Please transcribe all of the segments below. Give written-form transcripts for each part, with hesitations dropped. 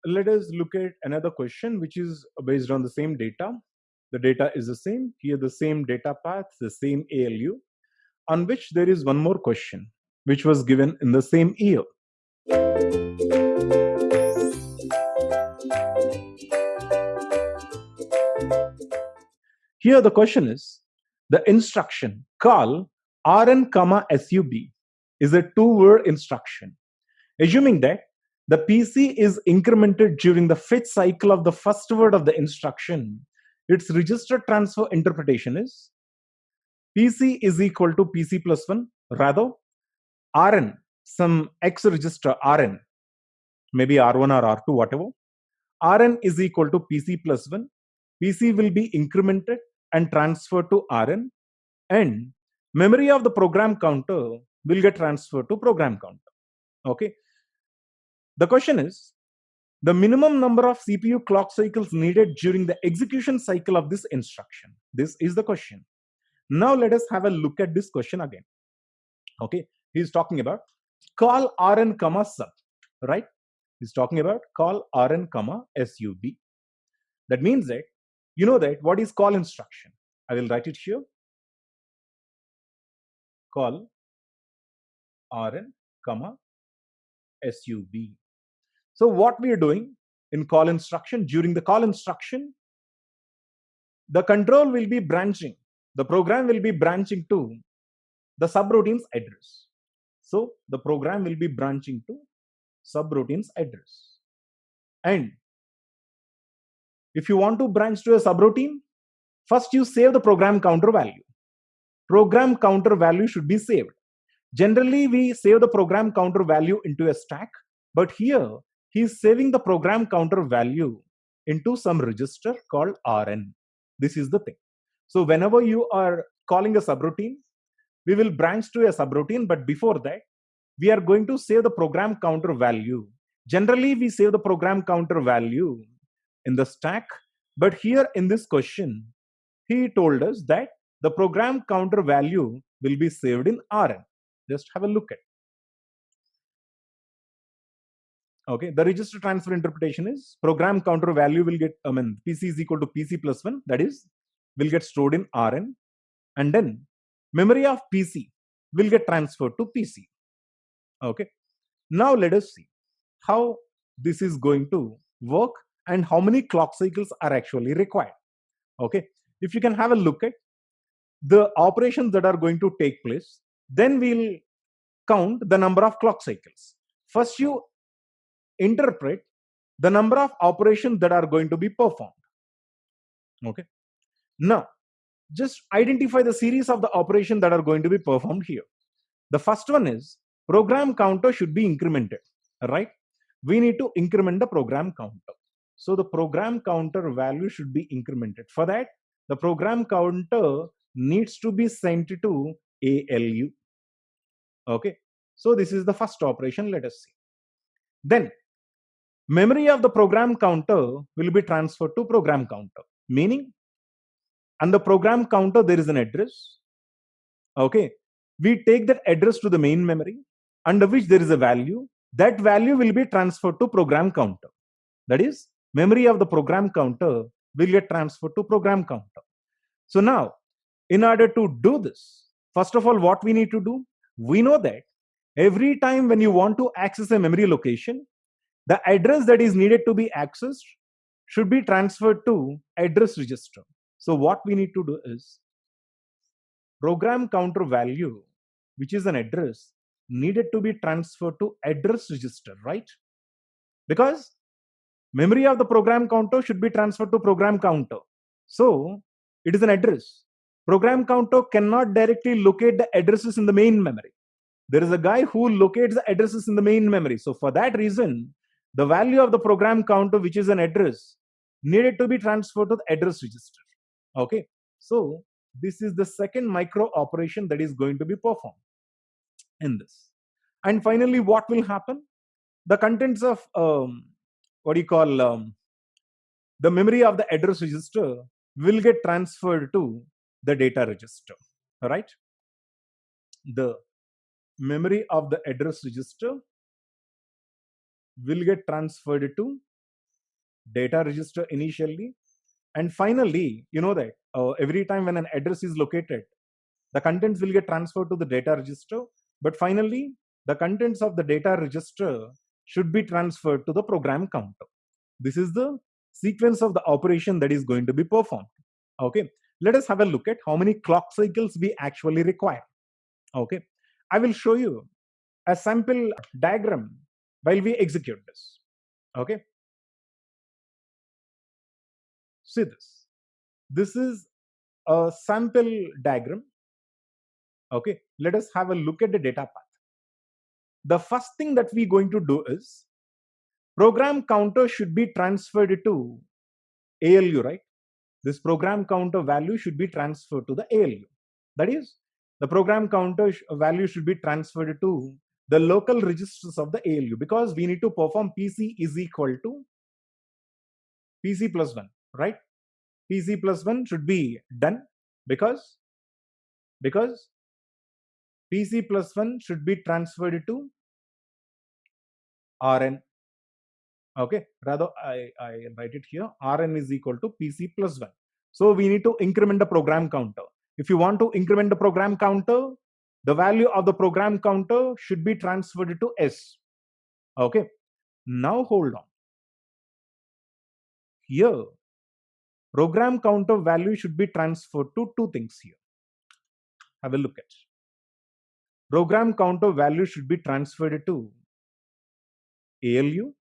let us look at another question which is based on the same data. The data is the same. Here the same data path, the same ALU, on which there is one more question which was given in the same year. Here the question is, the instruction call rn comma sub is a two-word instruction. Assuming that the PC is incremented during the fetch cycle of the first word of the instruction, its register transfer interpretation is PC is equal to PC plus 1, rather Rn, some X register Rn, maybe R1 or R2, whatever. Rn is equal to PC plus 1. PC will be incremented and transferred to Rn, and memory of the program counter will get transferred to program counter. Okay. The question is, the minimum number of CPU clock cycles needed during the execution cycle of this instruction. This is the question. Now let us have a look at this question again. Okay, he's talking about call rn comma sub, right? He's talking about call rn comma sub. That means that you know that what is call instruction. I will write it here. Call rn comma sub. So what we are doing in call instruction, during the call instruction, the control will be branching. The program will be branching to the subroutine's address. So the program will be branching to subroutine's address. And if you want to branch to a subroutine, first you save the program counter value. Program counter value should be saved. Generally, we save the program counter value into a stack, but here he is saving the program counter value into some register called Rn. This is the thing. So whenever you are calling a subroutine, we will branch to a subroutine, but before that, we are going to save the program counter value. Generally, we save the program counter value in the stack, but here in this question, he told us that the program counter value will be saved in Rn. Just have a look at. Okay, the register transfer interpretation is program counter value will get, PC is equal to PC plus 1, that is, will get stored in Rn, and then memory of PC will get transferred to PC. Okay, now let us see how this is going to work and how many clock cycles are actually required. Okay, if you can have a look at the operations that are going to take place, then we'll count the number of clock cycles. First, you interpret the number of operations that are going to be performed. Okay, now just identify the series of the operations that are going to be performed here. The first one is program counter should be incremented, right? We need to increment the program counter. So the program counter value should be incremented. For that, the program counter needs to be sent to ALU. Okay, so this is the first operation. Let us see. Then memory of the program counter will be transferred to program counter, meaning on the program counter there is an address. Okay, we take that address to the main memory under which there is a value. That value will be transferred to program counter. That is, memory of the program counter will get transferred to program counter. So now, in order to do this, first of all, what we need to do, we know that every time when you want to access a memory location, the address that is needed to be accessed should be transferred to address register. So what we need to do is program counter value, which is an address, needed to be transferred to address register, right? Because memory of the program counter should be transferred to program counter. So it is an address. Program counter cannot directly locate the addresses in the main memory. There is a guy who locates the addresses in the main memory. So for that reason, the value of the program counter, which is an address, needed to be transferred to the address register. Okay, so this is the second micro operation that is going to be performed in this. And finally, what will happen? The contents of the memory of the address register will get transferred to the data register, right? The memory of the address register will get transferred to data register initially, and finally, you know that every time when an address is located, the contents will get transferred to the data register, but finally, the contents of the data register should be transferred to the program counter. This is the sequence of the operation that is going to be performed. Okay, let us have a look at how many clock cycles we actually require. Okay, I will show you a sample diagram while we execute this. Okay, see this. This is a sample diagram. Okay, let us have a look at the data path. The first thing that we're going to do is program counter should be transferred to ALU, right? This program counter value should be transferred to the ALU. That is, the program counter value should be transferred to the local registers of the ALU, because we need to perform PC is equal to PC plus 1, right? PC plus 1 should be done because PC plus 1 should be transferred to Rn. Okay, rather I write it here. Rn is equal to PC plus 1. So we need to increment the program counter. If you want to increment the program counter, the value of the program counter should be transferred to S. Okay, now hold on. Here, program counter value should be transferred to two things here. Have a look at. Program counter value should be transferred to ALU,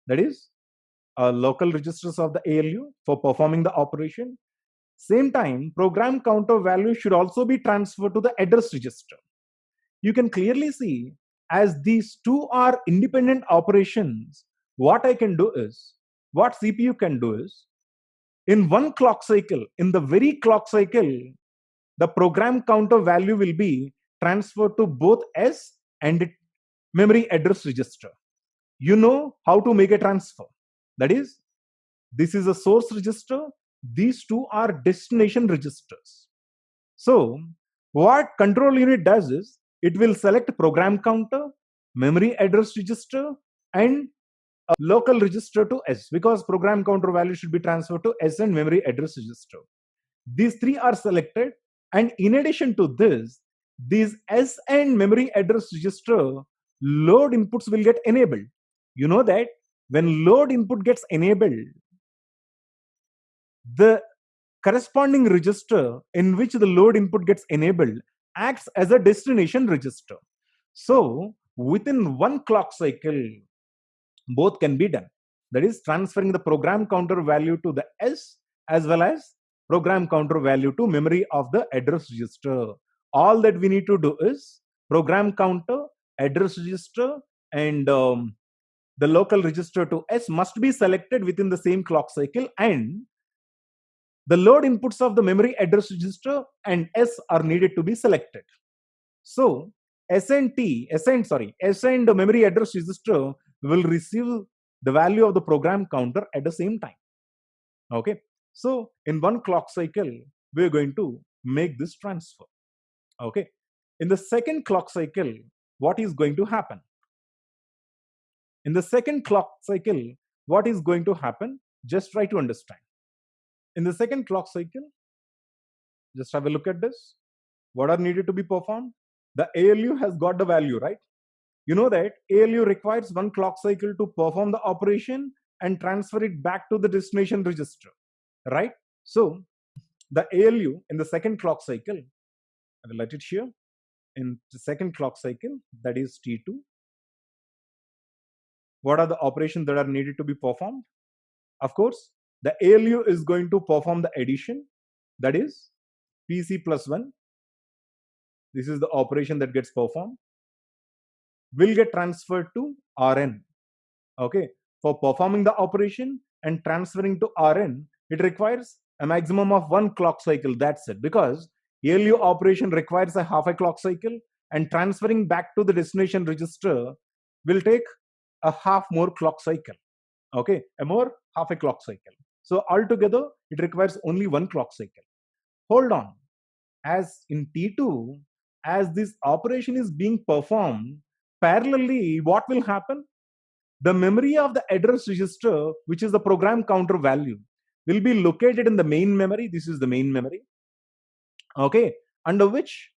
that is local registers of the ALU for performing the operation. Same time, program counter value should also be transferred to the address register. You can clearly see, as these two are independent operations, what I can do is, what CPU can do is, in one clock cycle, in the very clock cycle, the program counter value will be transferred to both S and memory address register. You know how to make a transfer. That is, this is a source register. These two are destination registers. So what control unit does is, it will select program counter, memory address register, and a local register to S, because program counter value should be transferred to S and memory address register. These three are selected, and in addition to this, these S and memory address register load inputs will get enabled. You know that when load input gets enabled, the corresponding register in which the load input gets enabled acts as a destination register. So within one clock cycle, both can be done. That is, transferring the program counter value to the S as well as program counter value to memory of the address register. All that we need to do is program counter, address register, and the local register to S must be selected within the same clock cycle, and the load inputs of the memory address register and S are needed to be selected. So S and the memory address register will receive the value of the program counter at the same time. Okay, so in one clock cycle, we're going to make this transfer. Okay, in the second clock cycle, what is going to happen? In the second clock cycle, what is going to happen? Just try to understand. In the second clock cycle, just have a look at this. What are needed to be performed? The ALU has got the value, right? You know that ALU requires one clock cycle to perform the operation and transfer it back to the destination register, right? So the ALU in the second clock cycle, I will let it here. In the second clock cycle, that is T2, what are the operations that are needed to be performed? Of course, the ALU is going to perform the addition, that is PC plus 1. This is the operation that gets performed. Will get transferred to Rn. Okay, for performing the operation and transferring to Rn, it requires a maximum of one clock cycle. That's it, because ALU operation requires a half a clock cycle, and transferring back to the destination register will take a half more clock cycle. Okay, a more half a clock cycle. So altogether, it requires only one clock cycle. Hold on, as in T2, as this operation is being performed parallelly, what will happen? the memory of the address register, which is the program counter value, will be located in the main memory. This is the main memory. Okay, under which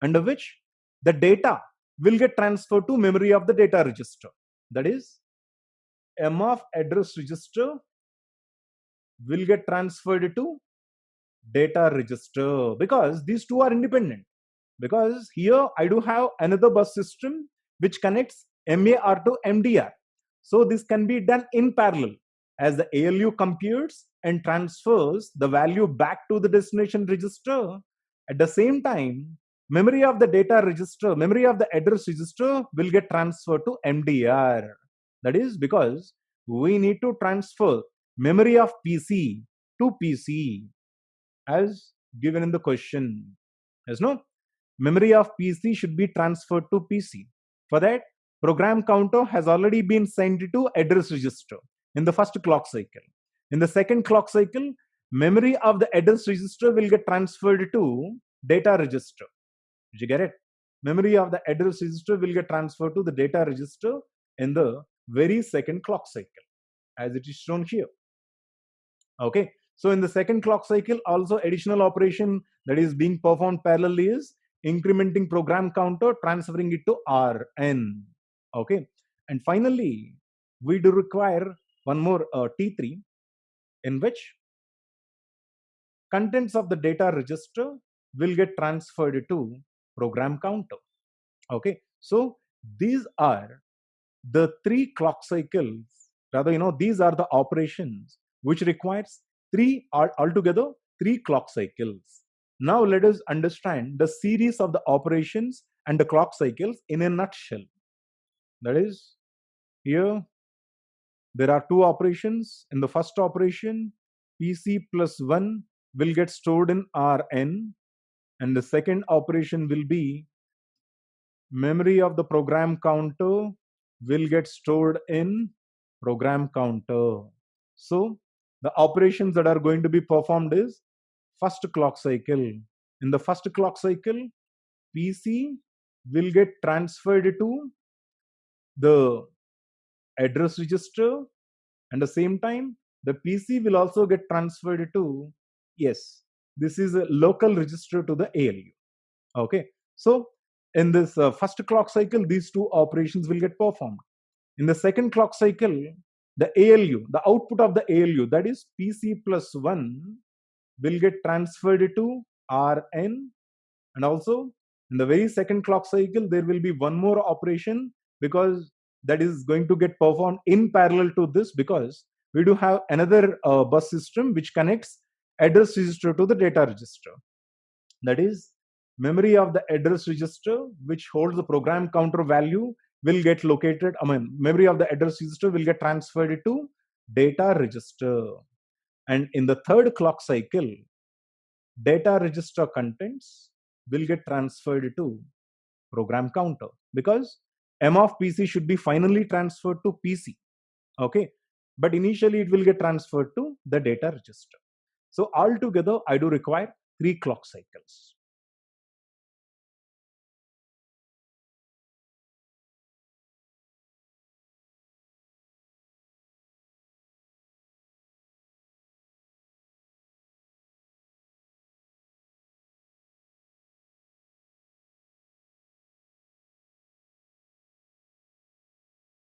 the data will get transferred to memory of the data register. That is, M of address register will get transferred to data register, because these two are independent. Because here I do have another bus system which connects MAR to MDR. So this can be done in parallel as the ALU computes and transfers the value back to the destination register. At the same time, memory of the data register, memory of the address register will get transferred to MDR. That is because we need to transfer memory of PC to PC as given in the question. Yes, no? Memory of PC should be transferred to PC. For that, program counter has already been sent to address register in the first clock cycle. In the second clock cycle, memory of the address register will get transferred to data register. Did you get it? Memory of the address register will get transferred to the data register in the very second clock cycle, as it is shown here. Okay. So in the second clock cycle, also additional operation that is being performed parallelly is incrementing program counter, transferring it to Rn. Okay. And finally, we do require one more T3, in which contents of the data register will get transferred to program counter. Okay. So these are the three clock cycles, rather, these are the operations which requires altogether three clock cycles. Now let us understand the series of the operations and the clock cycles in a nutshell. That is, here there are two operations. In the first operation, PC plus 1 will get stored in Rn, and the second operation will be memory of the program counter will get stored in program counter. So the operations that are going to be performed is first clock cycle. In the first clock cycle, PC will get transferred to the address register, and at the same time the PC will also get transferred to, yes, this is a local register to the ALU. Okay, so in this first clock cycle, these two operations will get performed. In the second clock cycle, the ALU, the output of the ALU, that is PC plus 1, will get transferred to Rn, and also in the very second clock cycle, there will be one more operation, because that is going to get performed in parallel to this, because we do have another bus system which connects address register to the data register. That is, memory of the address register, which holds the program counter value, will get located, memory of the address register will get transferred to data register. And in the third clock cycle, data register contents will get transferred to program counter, because M of PC should be finally transferred to PC. Okay, but initially it will get transferred to the data register. So altogether, I do require 3 clock cycles.